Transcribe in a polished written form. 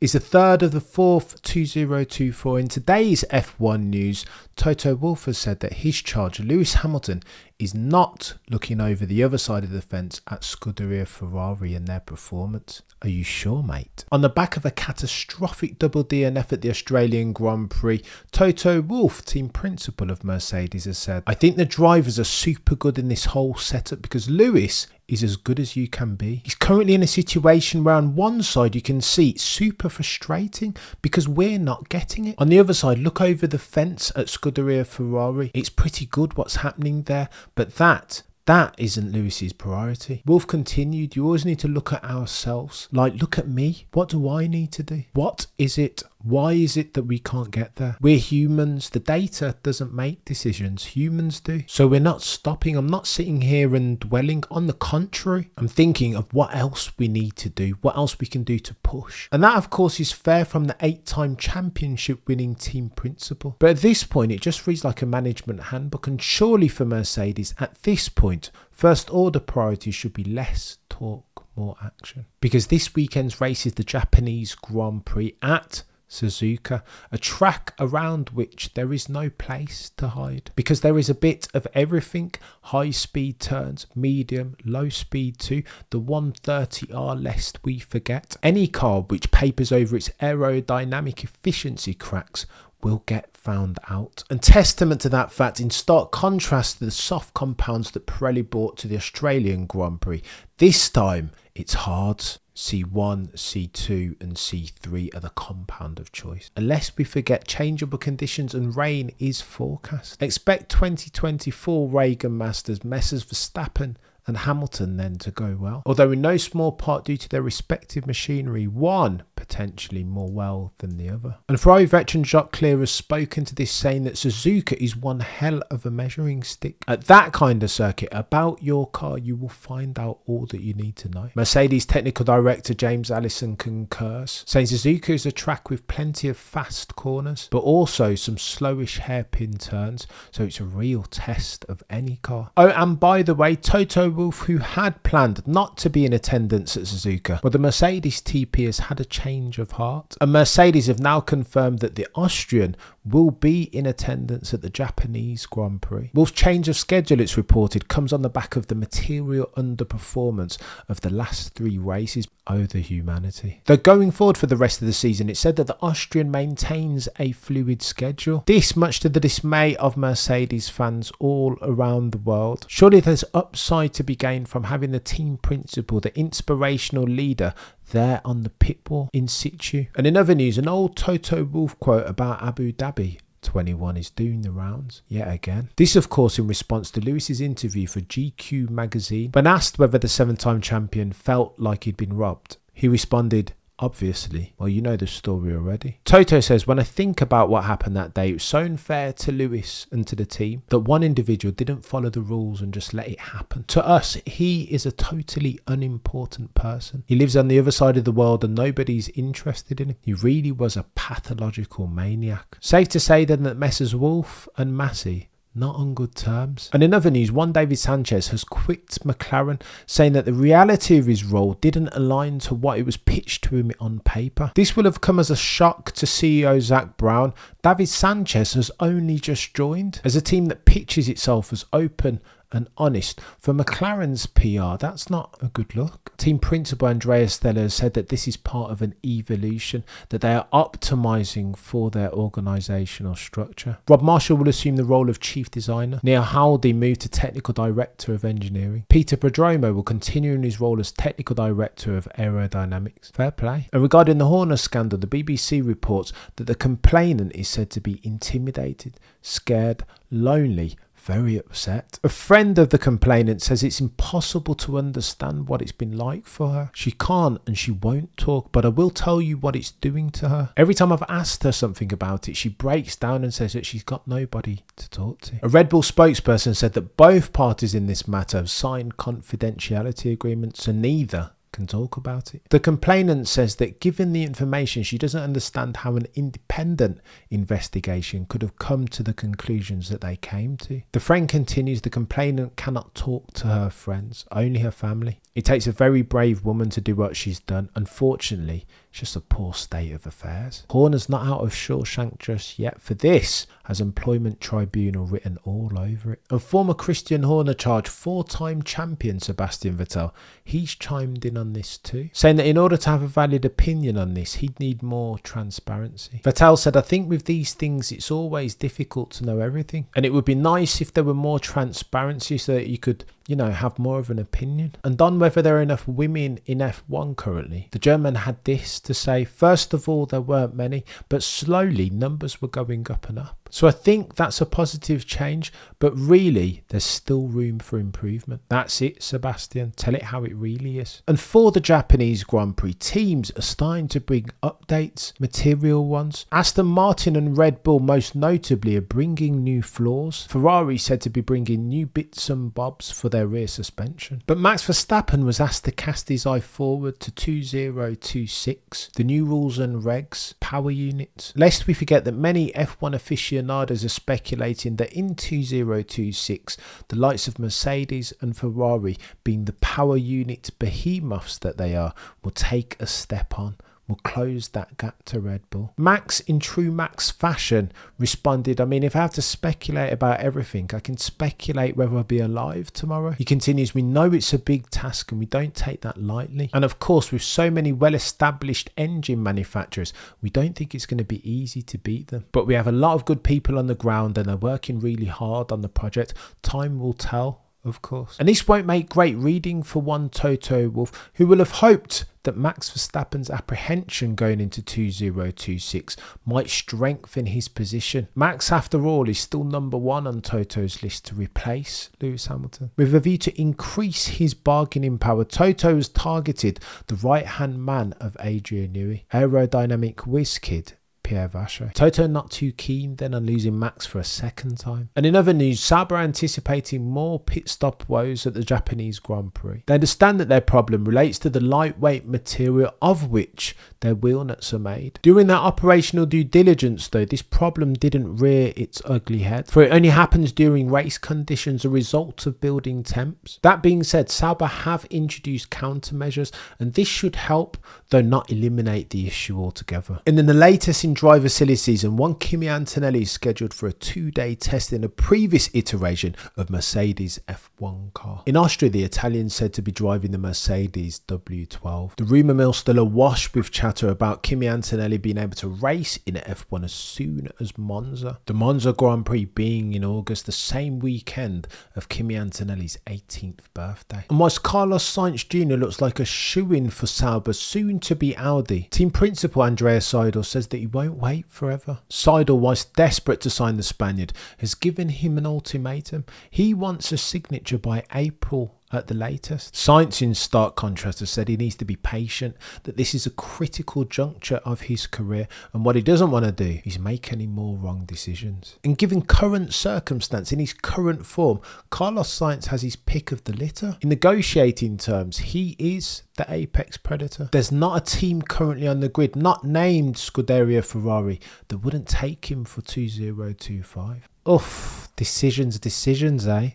is the third of the fourth 2024. In today's F1 news, Toto Wolff has said that his charge, Lewis Hamilton, is not looking over the other side of the fence at Scuderia Ferrari and their performance. Are you sure, mate? On the back of a catastrophic double DNF at the Australian Grand Prix, Toto Wolff, team principal of Mercedes, has said, "I think the drivers are super good in this whole setup because Lewis is as good as you can be. He's currently in a situation where on one side you can see it's super frustrating because we're not getting it. On the other side, look over the fence at Scuderia Ferrari. It's pretty good what's happening there, but that isn't Lewis's priority." Wolff continued, "You always need to look at ourselves. Like, look at me. What do I need to do? What is it? Why is it that we can't get there? We're humans. The data doesn't make decisions. Humans do. So we're not stopping. I'm not sitting here and dwelling. On the contrary, I'm thinking of what else we need to do, what else we can do to push." And that, of course, is fair from the 8-time championship winning team principal. But at this point, it just reads like a management handbook. And surely for Mercedes, at this point, first order priorities should be less talk, more action. Because this weekend's race is the Japanese Grand Prix at Suzuka, a track around which there is no place to hide because there is a bit of everything: high speed turns, medium, low speed too, the 130R lest we forget. Any car which papers over its aerodynamic efficiency cracks will get found out. And testament to that fact, in stark contrast to the soft compounds that Pirelli brought to the Australian Grand Prix, this time it's hards. C1, C2 and C3 are the compound of choice. Unless we forget, changeable conditions and rain is forecast. Expect 2024 Reagan Masters Messrs Verstappen and Hamilton then to go well. Although in no small part due to their respective machinery, one potentially more well than the other. And Ferrari veteran Jacques Clear has spoken to this, saying that Suzuka is one hell of a measuring stick. At that kind of circuit, about your car, you will find out all that you need to know. Mercedes technical director James Allison concurs, saying Suzuka is a track with plenty of fast corners, but also some slowish hairpin turns, so it's a real test of any car. Oh, and by the way, Toto Wolff, who had planned not to be in attendance at Suzuka, well, the Mercedes TP has had a change of heart, and Mercedes have now confirmed that the Austrian will be in attendance at the Japanese Grand Prix. Wolff's change of schedule, it's reported, comes on the back of the material underperformance of the last 3 races. Oh, the humanity. Though going forward for the rest of the season, it's said that the Austrian maintains a fluid schedule. This much to the dismay of Mercedes fans all around the world. Surely there's upside to be gained from having the team principal, the inspirational leader, there on the pit wall in situ. And in other news, an old Toto Wolff quote about Abu Dhabi 21 is doing the rounds yet again. This, of course, in response to Lewis's interview for GQ magazine. When asked whether the 7-time champion felt like he'd been robbed, he responded, "Obviously." Well, you know the story already. Toto says, "When I think about what happened that day, it was so unfair to Lewis and to the team that one individual didn't follow the rules and just let it happen. To us, he is a totally unimportant person. He lives on the other side of the world and nobody's interested in him. He really was a pathological maniac." Safe to say then that Messrs Wolff and Masi not on good terms. And in other news, one David Sanchez has quit McLaren, saying that the reality of his role didn't align to what it was pitched to him on paper. This will have come as a shock to CEO Zak Brown. David Sanchez has only just joined. As a team that pitches itself as open and honest, for McLaren's PR, that's not a good look. Team principal Andrea Stella has said that this is part of an evolution, that they are optimising for their organisational structure. Rob Marshall will assume the role of chief designer. Neil Haldy moved to technical director of engineering. Peter Prodromo will continue in his role as technical director of aerodynamics. Fair play. And regarding the Horner scandal, the BBC reports that the complainant is said to be intimidated, scared, lonely, very upset. A friend of the complainant says it's impossible to understand what it's been like for her. She can't and she won't talk, but I will tell you what it's doing to her. Every time I've asked her something about it, she breaks down and says that she's got nobody to talk to. A Red Bull spokesperson said that both parties in this matter have signed confidentiality agreements, so neither can talk about it. The complainant says that given the information, she doesn't understand how an independent investigation could have come to the conclusions that they came to. The friend continues, the complainant cannot talk to her friends, only her family. It takes a very brave woman to do what she's done. Unfortunately, It's just a poor state of affairs. Horner's not out of Shawshank just yet. For this has Employment Tribunal written all over it. And former Christian Horner charge 4-time champion Sebastian Vettel, he's chimed in on this too, saying that in order to have a valid opinion on this, he'd need more transparency. Vettel said, I think with these things, it's always difficult to know everything. And it would be nice if there were more transparency so that you could, you know, have more of an opinion. And on whether there are enough women in F1 currently, the German had this to say. First of all, there weren't many, but slowly numbers were going up and up. So I think that's a positive change, but really there's still room for improvement. That's it, Sebastian. Tell it how it really is. And for the Japanese Grand Prix, teams are starting to bring updates, material ones. Aston Martin and Red Bull most notably are bringing new floors. Ferrari said to be bringing new bits and bobs for their rear suspension. But Max Verstappen was asked to cast his eye forward to 2026, the new rules and regs, power units. Lest we forget that many F1 aficionados are speculating that in 2026, the likes of Mercedes and Ferrari, being the power unit behemoths that they are, will take a step on, will close that gap to Red Bull. Max, in true Max fashion, responded, I mean, if I have to speculate about everything, I can speculate whether I'll be alive tomorrow. He continues, we know it's a big task and we don't take that lightly. And of course, with so many well-established engine manufacturers, we don't think it's going to be easy to beat them. But we have a lot of good people on the ground and they're working really hard on the project. Time will tell, of course. And this won't make great reading for one Toto Wolff, who will have hoped that Max Verstappen's apprehension going into 2026 might strengthen his position. Max, after all, is still #1 on Toto's list to replace Lewis Hamilton. With a view to increase his bargaining power, Toto has targeted the right-hand man of Adrian Newey, aerodynamic whiz kid Pierre Vacher. Toto not too keen then on losing Max for a second time. And in other news, Sauber anticipating more pit stop woes at the Japanese Grand Prix. They understand that their problem relates to the lightweight material of which their wheel nuts are made. During their operational due diligence though, this problem didn't rear its ugly head, for it only happens during race conditions, a result of building temps. That being said, Sauber have introduced countermeasures and this should help, though not eliminate the issue altogether. And in the latest in driver silly season, one Kimi Antonelli is scheduled for a 2-day test in a previous iteration of Mercedes F1 car. In Austria, the Italian said to be driving the Mercedes W12. The rumour mill still awash with chatter about Kimi Antonelli being able to race in F1 as soon as Monza. The Monza Grand Prix being in August, the same weekend of Kimi Antonelli's 18th birthday. And whilst Carlos Sainz Jr. looks like a shoo-in for Sauber's soon-to-be Audi, team principal Andrew Seidl says that he won't wait forever. Seidl, whilst desperate to sign the Spaniard, has given him an ultimatum. He wants a signature by April at the latest. Sainz, in stark contrast, has said he needs to be patient, that this is a critical juncture of his career, and what he doesn't want to do is make any more wrong decisions. And given current circumstance, in his current form, Carlos Sainz has his pick of the litter. In negotiating terms, he is the apex predator. There's not a team currently on the grid, not named Scuderia Ferrari, that wouldn't take him for 2025. Oof, decisions, eh?